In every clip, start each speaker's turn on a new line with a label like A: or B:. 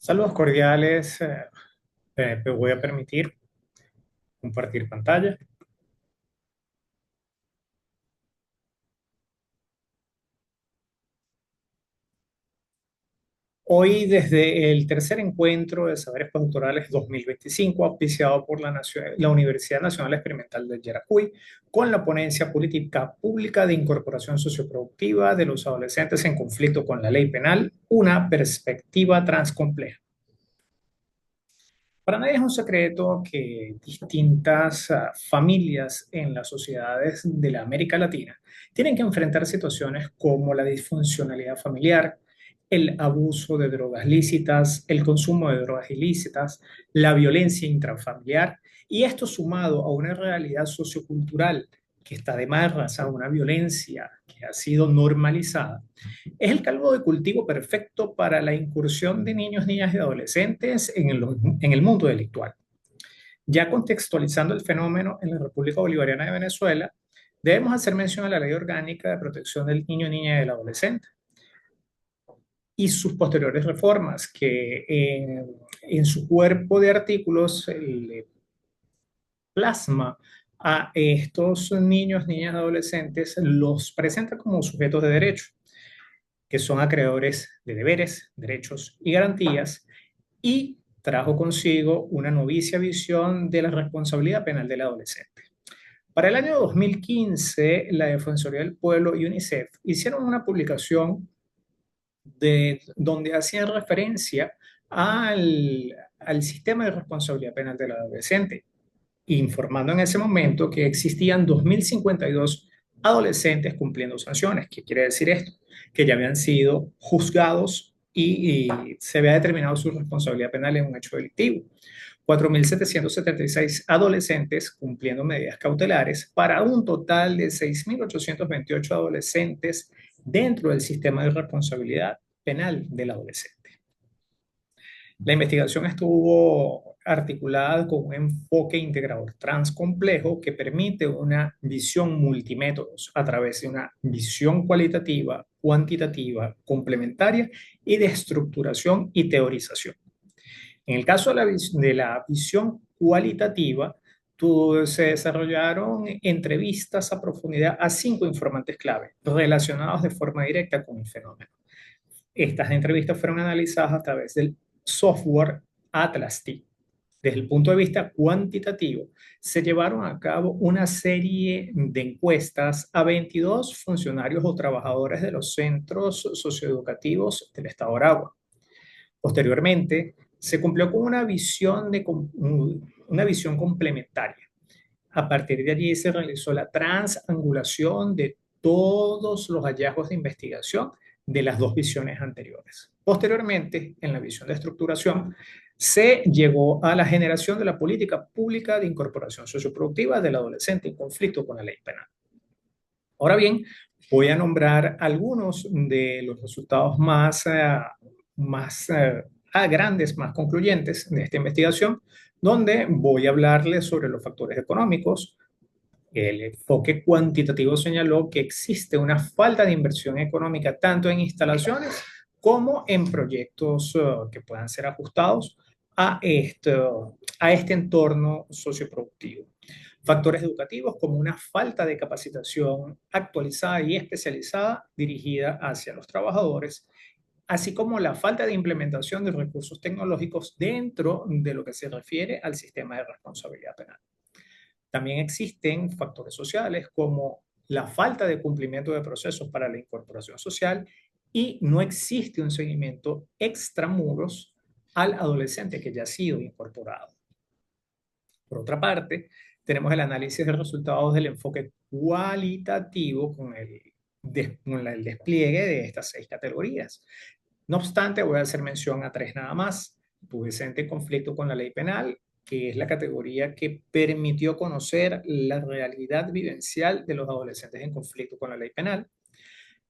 A: Saludos cordiales. Me voy a permitir compartir pantalla. Hoy, desde el tercer encuentro de Saberes Postdoctorales 2025, auspiciado por la Universidad Nacional Experimental de Yaracuy, con la ponencia política pública de incorporación socioproductiva de los adolescentes en conflicto con la ley penal, una perspectiva transcompleja. Para nadie es un secreto que distintas familias en las sociedades de la América Latina tienen que enfrentar situaciones como la disfuncionalidad familiar, el abuso de drogas lícitas, el consumo de drogas ilícitas, la violencia intrafamiliar, y esto sumado a una realidad sociocultural que está de marras a una violencia que ha sido normalizada, es el caldo de cultivo perfecto para la incursión de niños, niñas y adolescentes en el mundo delictual. Ya contextualizando el fenómeno en la República Bolivariana de Venezuela, debemos hacer mención a la Ley Orgánica de Protección del Niño, Niña y del Adolescente y sus posteriores reformas, que en su cuerpo de artículos le plasma a estos niños, niñas y adolescentes, los presenta como sujetos de derecho, que son acreedores de deberes, derechos y garantías, y trajo consigo una novicia visión de la responsabilidad penal del adolescente. Para el año 2015, la Defensoría del Pueblo y UNICEF hicieron una publicación donde hacían referencia al sistema de responsabilidad penal del adolescente, informando en ese momento que existían 2.052 adolescentes cumpliendo sanciones. ¿Qué quiere decir esto? Que ya habían sido juzgados y se había determinado su responsabilidad penal en un hecho delictivo. 4.776 adolescentes cumpliendo medidas cautelares para un total de 6.828 adolescentes dentro del sistema de responsabilidad penal del adolescente. La investigación estuvo articulada con un enfoque integrador transcomplejo que permite una visión multimétodos a través de una visión cualitativa, cuantitativa, complementaria y de estructuración y teorización. En el caso de la visión cualitativa, se desarrollaron entrevistas a profundidad a 5 informantes clave relacionados de forma directa con el fenómeno. Estas entrevistas fueron analizadas a través del software Atlas-T. Desde el punto de vista cuantitativo, se llevaron a cabo una serie de encuestas a 22 funcionarios o trabajadores de los centros socioeducativos del Estado de Aragua. Posteriormente, se cumplió con una visión complementaria. A partir de allí se realizó la transangulación de todos los hallazgos de investigación de las dos visiones anteriores. Posteriormente, en la visión de estructuración, se llegó a la generación de la política pública de incorporación socioproductiva del adolescente en conflicto con la ley penal. Ahora bien, voy a nombrar algunos de los resultados más grandes, más concluyentes de esta investigación, donde voy a hablarles sobre los factores económicos. El enfoque cuantitativo señaló que existe una falta de inversión económica tanto en instalaciones como en proyectos que puedan ser ajustados a este entorno socioproductivo. Factores educativos como una falta de capacitación actualizada y especializada dirigida hacia los trabajadores, así como la falta de implementación de recursos tecnológicos dentro de lo que se refiere al sistema de responsabilidad penal. También existen factores sociales como la falta de cumplimiento de procesos para la incorporación social, y no existe un seguimiento extramuros al adolescente que ya ha sido incorporado. Por otra parte, tenemos el análisis de resultados del enfoque cualitativo con el despliegue de estas 6 categorías. No obstante, voy a hacer mención a 3 nada más. Pubescente en conflicto con la ley penal, que es la categoría que permitió conocer la realidad vivencial de los adolescentes en conflicto con la ley penal.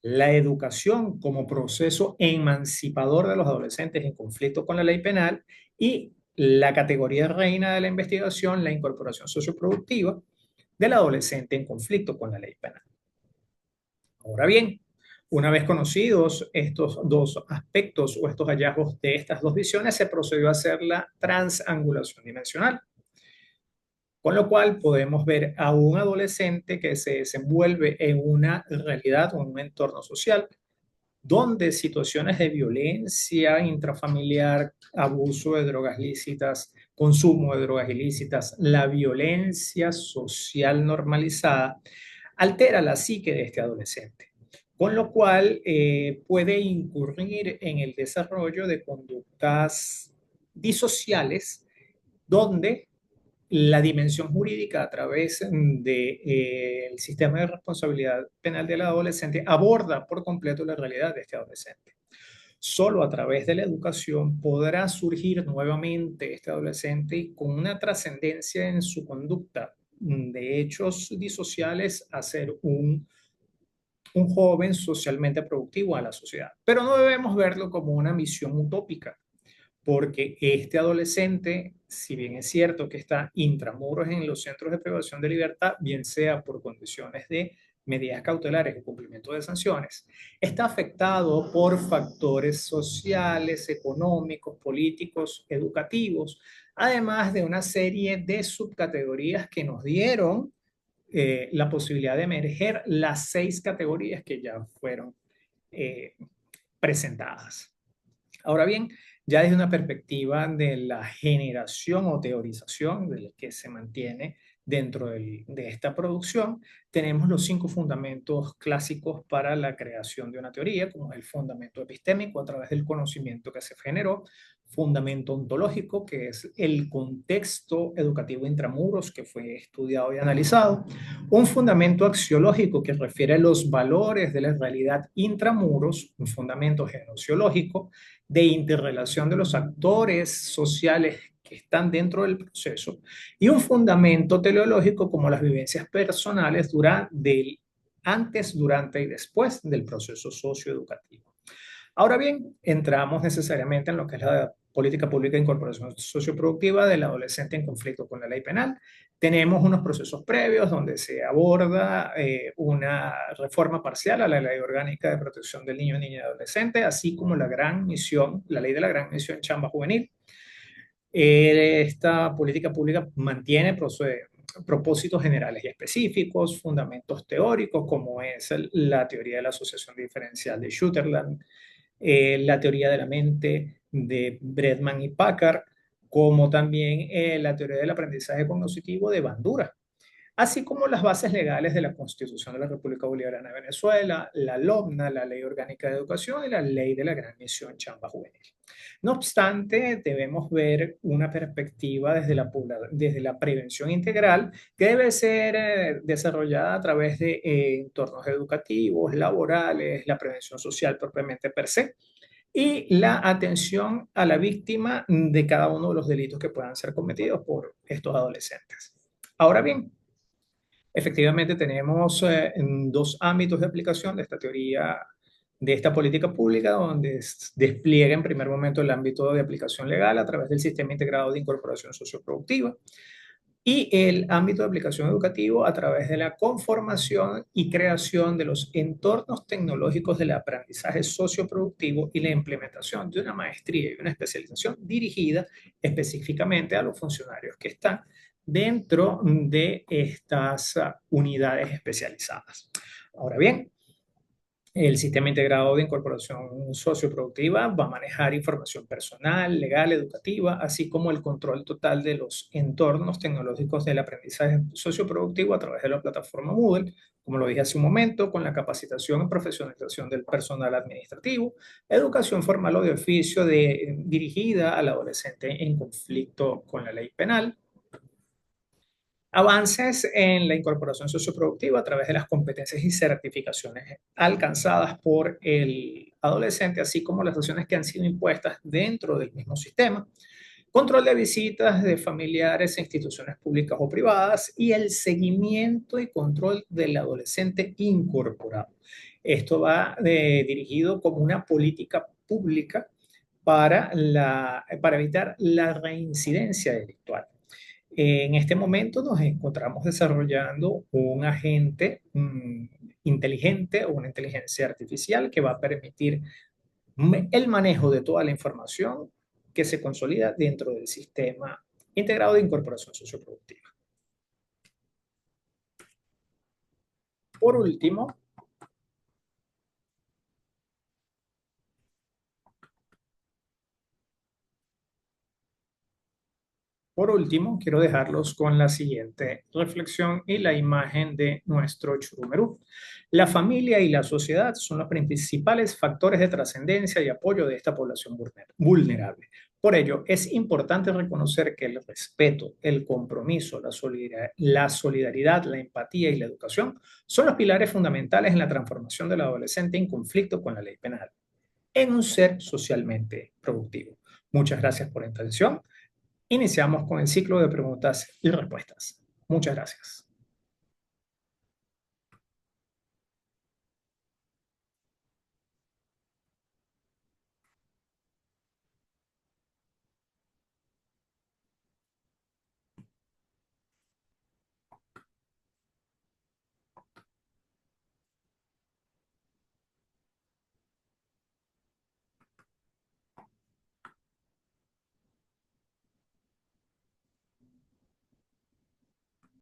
A: La educación como proceso emancipador de los adolescentes en conflicto con la ley penal, y la categoría reina de la investigación, la incorporación socioproductiva del adolescente en conflicto con la ley penal. Ahora bien, Una vez conocidos estos dos aspectos o estos hallazgos de estas dos visiones, se procedió a hacer la transangulación dimensional, con lo cual podemos ver a un adolescente que se desenvuelve en una realidad o en un entorno social donde situaciones de violencia intrafamiliar, abuso de drogas lícitas, consumo de drogas ilícitas, la violencia social normalizada, altera la psique de este adolescente, con lo cual puede incurrir en el desarrollo de conductas disociales donde la dimensión jurídica a través del sistema de responsabilidad penal del adolescente aborda por completo la realidad de este adolescente. Solo a través de la educación podrá surgir nuevamente este adolescente y con una trascendencia en su conducta de hechos disociales a ser un joven socialmente productivo a la sociedad. Pero no debemos verlo como una misión utópica, porque este adolescente, si bien es cierto que está intramuros en los centros de privación de libertad, bien sea por condiciones de medidas cautelares o cumplimiento de sanciones, está afectado por factores sociales, económicos, políticos, educativos, además de una serie de subcategorías que nos dieron la posibilidad de emerger las 6 categorías que ya fueron eh, presentadas. Ahora bien, ya desde una perspectiva de la generación o teorización del que se mantiene dentro de esta producción, tenemos los 5 fundamentos clásicos para la creación de una teoría, como es el fundamento epistémico a través del conocimiento que se generó, fundamento ontológico, que es el contexto educativo intramuros que fue estudiado y analizado, un fundamento axiológico que refiere a los valores de la realidad intramuros, un fundamento genociológico, de interrelación de los actores sociales que están dentro del proceso y un fundamento teleológico como las vivencias personales antes, durante y después del proceso socioeducativo. Ahora bien, entramos necesariamente en lo que es la política pública de incorporación socioproductiva del adolescente en conflicto con la ley penal. Tenemos unos procesos previos donde se aborda una reforma parcial a la Ley Orgánica de Protección del Niño, Niña y Adolescente, así como la gran misión, la ley de la gran misión chamba juvenil. Esta política pública mantiene propósitos generales y específicos, fundamentos teóricos, como es la teoría de la asociación diferencial de Sutherland, la teoría de la mente de Bretman y Packard, como también la teoría del aprendizaje cognitivo de Bandura, así como las bases legales de la Constitución de la República Bolivariana de Venezuela, la LOMNA, la Ley Orgánica de Educación y la Ley de la Gran Misión Chamba Juvenil. No obstante, debemos ver una perspectiva desde la prevención integral que debe ser desarrollada a través de entornos educativos, laborales, la prevención social propiamente per se, y la atención a la víctima de cada uno de los delitos que puedan ser cometidos por estos adolescentes. Ahora bien, efectivamente, tenemos 2 ámbitos de aplicación de esta teoría, de esta política pública, donde despliega en primer momento el ámbito de aplicación legal a través del Sistema Integrado de Incorporación Socioproductiva y el ámbito de aplicación educativo a través de la conformación y creación de los entornos tecnológicos del aprendizaje socioproductivo y la implementación de una maestría y una especialización dirigida específicamente a los funcionarios que están dentro de estas unidades especializadas. Ahora bien, el sistema integrado de incorporación socioproductiva va a manejar información personal, legal, educativa, así como el control total de los entornos tecnológicos del aprendizaje socioproductivo a través de la plataforma Moodle, como lo dije hace un momento, con la capacitación y profesionalización del personal administrativo, educación formal o de oficio dirigida al adolescente en conflicto con la ley penal, avances en la incorporación socioproductiva a través de las competencias y certificaciones alcanzadas por el adolescente, así como las acciones que han sido impuestas dentro del mismo sistema, control de visitas de familiares e instituciones públicas o privadas y el seguimiento y control del adolescente incorporado. Esto va dirigido como una política pública para evitar la reincidencia delictual. En este momento nos encontramos desarrollando un agente inteligente o una inteligencia artificial que va a permitir el manejo de toda la información que se consolida dentro del sistema integrado de incorporación socioproductiva. Por último, Por último, quiero dejarlos con la siguiente reflexión y la imagen de nuestro Churumerú. La familia y la sociedad son los principales factores de trascendencia y apoyo de esta población vulnerable. Por ello, es importante reconocer que el respeto, el compromiso, la solidaridad, la empatía y la educación son los pilares fundamentales en la transformación del adolescente en conflicto con la ley penal, en un ser socialmente productivo. Muchas gracias por la atención. Iniciamos con el ciclo de preguntas y respuestas. Muchas gracias.